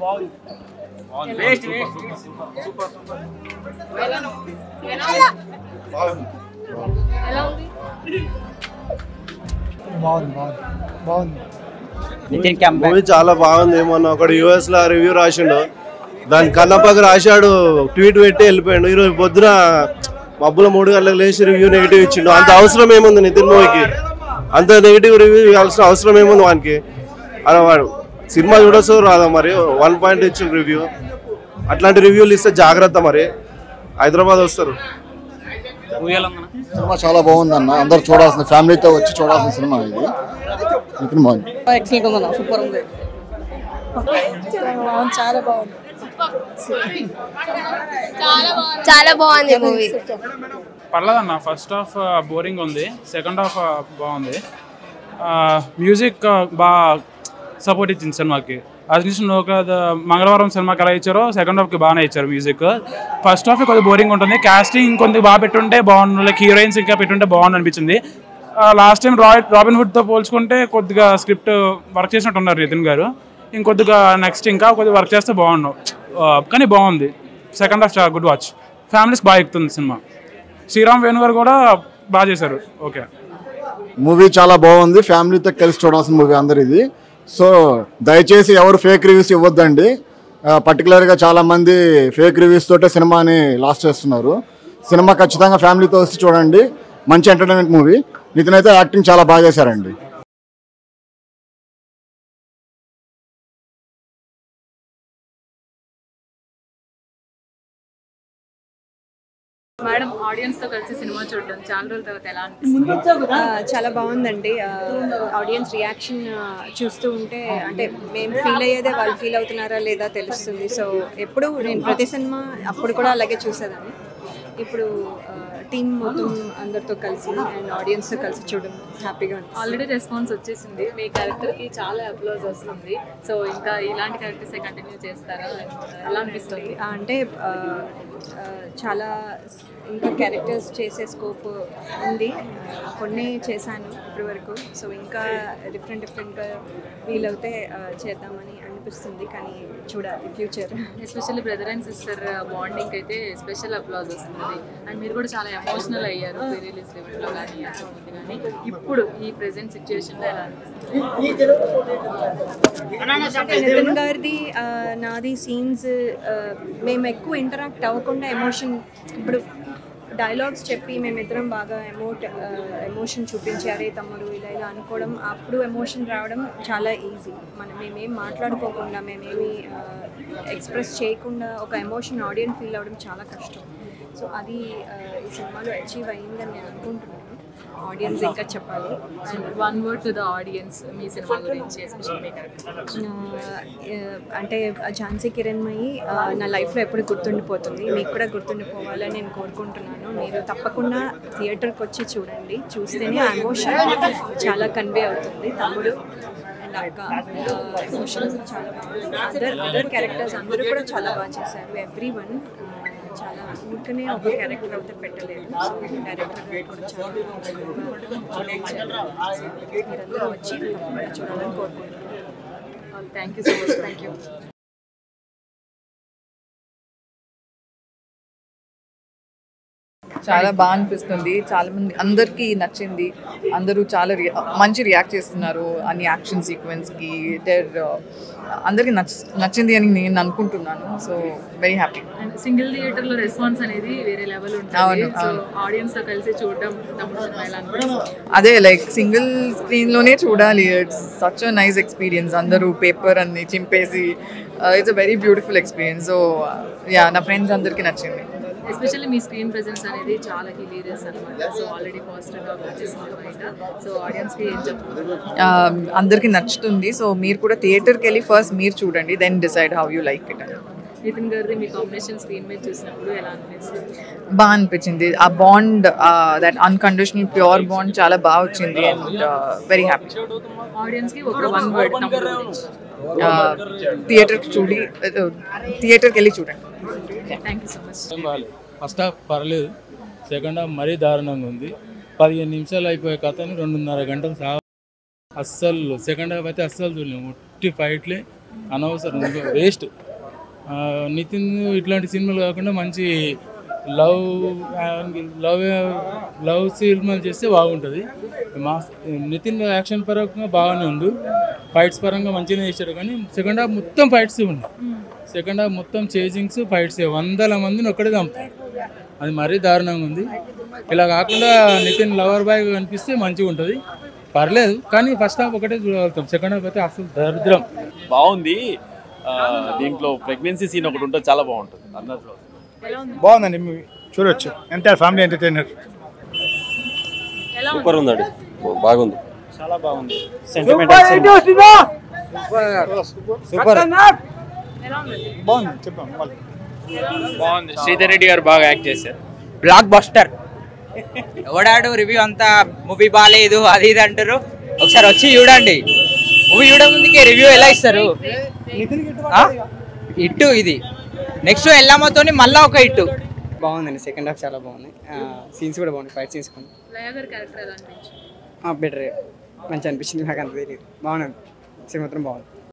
Movie చాలా బాగుంది. మొన్న ఒకడు యూఎస్ లో రివ్యూ రాసిండు, దాని కన్నప్పకి రాశాడు, ట్వీట్ పెట్టి వెళ్ళిపోయాడు. ఈరోజు పొద్దున మబ్బుల 3 గంటలకు లేచి రివ్యూ నెగిటివ్ ఇచ్చిండు. అంత అవసరం ఏముంది నితిన్ మూవీకి? అంత నెగిటివ్ రివ్యూ ఇవ్వాల్సిన అవసరం ఏముంది వానికి? అలా వాడు సినిమా చూడొచ్చు రాదా మరి? 1 పాయింట్ ఇచ్చిన రివ్యూ. అట్లాంటి రివ్యూలు ఇస్తే జాగ్రత్త, మరి హైదరాబాద్ వస్తారు. సినిమా చాలా బాగుంది అన్న, అందరు చూడాల్సిన, ఫ్యామిలీతో వచ్చి చూడాల్సిన సినిమా ఇది. నితిన్ బాగుంది, సూపర్ ఉంది, చాలా బాగుంది, చాలా బాగుంది మూవీ. పర్లేదన్న. ఫస్ట్ హాఫ్ బోరింగ్ ఉంది, సెకండ్ హాఫ్ బాగుంది. మ్యూజిక్ బాగా సపోర్ట్ ఇచ్చింది సినిమాకి. అది మంగళవారం సినిమాకి ఎలా ఇచ్చారో సెకండ్ హాఫ్కి బాగానే ఇచ్చారు మ్యూజిక్. ఫస్ట్ హాఫ్ కొద్దిగా బోరింగ్ ఉంటుంది. కాస్టింగ్ కొద్దిగా బాగా పెట్టుంటే బాగుండు, లైక్ హీరోయిన్స్ ఇంకా పెట్టుంటే బాగుండు అనిపించింది. లాస్ట్ టైం రాబిన్ హుడ్తో పోల్చుకుంటే కొద్దిగా స్క్రిప్ట్ వర్క్ చేసినట్టు ఉన్నారు నితిన్ గారు. ఇంకొద్దిగా నెక్స్ట్ ఇంకా కొద్దిగా వర్క్ చేస్తే బాగుండు, కానీ బాగుంది. సెకండ్ హాఫ్ చాలా గుడ్ వాచ్, ఫ్యామిలీస్ బాగా ఎక్కుతుంది సినిమా. శ్రీరామ్ వేణు గారు కూడా బాగా చేశారు. ఓకే, మూవీ చాలా బాగుంది, ఫ్యామిలీతో కలిసి చూడాల్సిన మూవీ అందరు ఇది. సో దయచేసి ఎవరు ఫేక్ రివ్యూస్ ఇవ్వద్దండి. పర్టికులర్గా చాలామంది ఫేక్ రివ్యూస్ తోటే సినిమాని లాస్ చేస్తున్నారు. సినిమా ఖచ్చితంగా ఫ్యామిలీతో వచ్చి చూడండి, మంచి ఎంటర్టైన్మెంట్ మూవీ. నితిన్ అయితే యాక్టింగ్ చాలా బాగా చేశారండి. మేడం, ఆడియన్స్ తో కలిసి సినిమా చూడడం చాలా రోజుల తర్వాత ఎలా అనిపిస్తుంది? చాలా బాగుందండి. ఆడియన్స్ రియాక్షన్ చూస్తూ ఉంటే, అంటే మేము ఫీల్ అయ్యేదే వాళ్ళు ఫీల్ అవుతున్నారా లేదా తెలుస్తుంది. సో ఎప్పుడు నేను ప్రతి సినిమా అప్పుడు కూడా అలాగే చూసేదాన్ని. ఇప్పుడు టీమ్ మొత్తం అందరితో కలిసి అండ్ ఆడియన్స్తో కలిసి చూడడం హ్యాపీగా ఉంది. ఆల్రెడీ రెస్పాన్స్ వచ్చేసింది, మీ క్యారెక్టర్కి చాలా అప్లోజ్ వస్తుంది. సో ఇంకా ఇలాంటి క్యారెక్టర్సే కంటిన్యూ చేస్తారా? ఎలా అనిపిస్తుంది? అంటే చాలా ఇంకా క్యారెక్టర్స్ చేసే స్కోప్ ఉంది. కొన్ని చేశాను ఇప్పటి వరకు. సో ఇంకా డిఫరెంట్గా వీలవుతే చేద్దామని అనిపిస్తుంది, కానీ చూడాలి future. Especially brother and sister bonding అయితే స్పెషల్ అప్లాజ్ వస్తుంది. అండ్ మీరు కూడా చాలా ఎమోషనల్ అయ్యారు ప్రీ రిలీజ్ లెవెల్లో కానీ కానీ ఇప్పుడు ఈ ప్రెజెంట్ సిచ్యువేషన్లో ఎలా అనిపిస్తుంది? నితిన్ గారిది నాది సీన్స్ మేము ఎక్కువ ఇంటరాక్ట్ అవ్వకుండా ఎమోషన్, ఇప్పుడు డైలాగ్స్ చెప్పి మేమిద్దరం బాగా ఎమోషన్ చూపించారే తమ్ముడు ఇలా ఇలా అనుకోవడం, అప్పుడు ఎమోషన్ రావడం చాలా ఈజీ. మేమేం మాట్లాడుకోకుండా, మేమేమి ఎక్స్ప్రెస్ చేయకుండా ఒక ఎమోషన్ ఆడియన్స్ ఫీల్ అవ్వడం చాలా కష్టం. సో అది ఈ సినిమాలో అచీవ్ అయ్యిందని నేను అనుకుంటున్నాను. ఆడియన్స్ ఇంకా చెప్పాలి. One word to the audience me cinema గురించి, ఎస్పెషల్లీ అంటే ఝాన్సీ కిరణ్మయి నా లైఫ్లో ఎప్పుడు గుర్తుండిపోతుంది. మీకు కూడా గుర్తుండిపోవాలని నేను కోరుకుంటున్నాను. మీరు తప్పకుండా థియేటర్కి వచ్చి చూడండి, చూస్తేనే ఆ ఎమోషన్ చాలా కన్వే అవుతుంది. తమ్ముడు అండ్ అక్క ఎమోషన్ చాలా బాగుంది. అదర్ క్యారెక్టర్స్ అందరూ కూడా చాలా బాగా చేశారు. ఎవ్రీవన్ చాలా ఊరికనే ఒక క్యారెక్టర్ అయితే పెట్టలేదు. డైరెక్టర్ గారు కూడా చాలా మీరందరూ వచ్చి చూడాలని కోరుకుంటున్నాను. Thank you so much. Thank you. చాలా బాగా అనిపిస్తుంది. చాలా మంది అందరికీ నచ్చింది, అందరూ చాలా మంచి రియాక్ట్ చేస్తున్నారు అన్ని యాక్షన్ సీక్వెన్స్కి. అందరికీ నచ్చింది అని నేను అనుకుంటున్నాను. So very happy. సింగిల్ థియేటర్లో రెస్పాన్స్ అనేది వేరే లెవెల్ ఉంటుంది. సో ఆడియన్స్తో కలిసి చూడడం అదే లైక్ సింగిల్ స్క్రీన్లోనే చూడాలి. It's such a nice experience. అందరూ పేపర్ అన్ని చింపేసి it's a very beautiful experience. So yeah, నా ఫ్రెండ్స్ అందరికీ నచ్చింది. ఎస్పెషల్లీ మీ స్క్రీన్ ప్రెజెన్స్ అనేది చాలా హిలీరియస్ అనమాట. సో ఆల్రెడీ పాజిటివ్గా వచ్చేసింది బయట. సో ఆడియన్స్కి ఏం చెప్తున్నారు? అందరికీ నచ్చుతుంది. సో మీరు కూడా థియేటర్కి వెళ్ళి ఫస్ట్ మీరు చూడండి, then decide how you like it. Nitin గారిది మీ కాంబినేషన్ స్క్రీన్ మీద చూసినప్పుడు ఎలా అనిపిస్తుంది? బాగా అనిపించింది. ఆ bond, that unconditional pure bond చాలా బాగా వచ్చింది. And very happy. ఆడియన్స్కి ఒక వన్ వర్డ్ థియేటర్కి వెళ్ళి చూడండి. Thank you so much. First half పర్లేదు, సెకండ్ హాఫ్ మరీ దారుణంగా ఉంది. 15 నిమిషాలు అయిపోయే కథని 2.5 గంటలు అస్సలు. సెకండ్ హాఫ్ అయితే అస్సలు చూడలేము. ఒట్టి ఫైట్లే, అనవసరం వేస్ట్. నితిన్ ఇట్లాంటి సినిమాలు కాకుండా మంచి లవ్ లవ్ లవ్ సినిమాలు చేస్తే బాగుంటుంది. నితిన్ యాక్షన్ పరంగా బాగానే ఉంది, ఫైట్స్ పరంగా మంచిగానే చేశాడు. కానీ సెకండ్ హాఫ్ మొత్తం ఫైట్స్ ఉన్నాయి. సెకండ్ హాఫ్ మొత్తం చేజింగ్స్ ఫైట్స్, 100 మందిని ఒక్కడే చంపుతాడు. అది మరీ దారుణంగా ఉంది. ఇలా కాకుండా నితిన్ లవర్ బాయ్ కనిపిస్తే మంచిగా ఉంటుంది, పర్లేదు. కానీ ఫస్ట్ హాఫ్ ఒకటే చూడగలుగుతాం, సెకండ్ హాఫ్ అయితే అసలు దరిద్రం. బాగుంది. దీంట్లో ప్రెగ్నెన్సీ సీన్ ఒకటి ఉంటుంది, చాలా బాగుంటుంది. అన్నట్లు బాగుందండి మూవీ, చూడొచ్చు. Entire family entertainer. సూపర్ ఉందండి, బాగుంది, చాలా బాగుంది. సెంటిమెంటల్ సూపర్ బాగుంది. చెప్పాం బాగుంది. శ్రీధర్ రెడ్డి గారు బాగా యాక్ట్ చేశారు. Block buster. ఎవడాడు రివ్యూ అంతా మూవీ బాగాలేదు అది ఇది అంటారు, ఒకసారి వచ్చి చూడండి. మూవీ చూడముందుకే రివ్యూ ఎలా ఇస్తారు? ఇట్టు ఇది నెక్స్ట్ ఎల్లమ్మతోని మళ్ళా ఒక ఇట్టు. బాగుందండి, సెకండ్ హాఫ్ చాలా బాగుంది. సీన్స్ కూడా బాగున్నాయి, ఫైట్ సీన్స్ కూడా బెటర్, మంచిగా అనిపించింది. నాకు అంత తెలియదు, బాగుంది. సినిమా మాత్రం బాగుంది.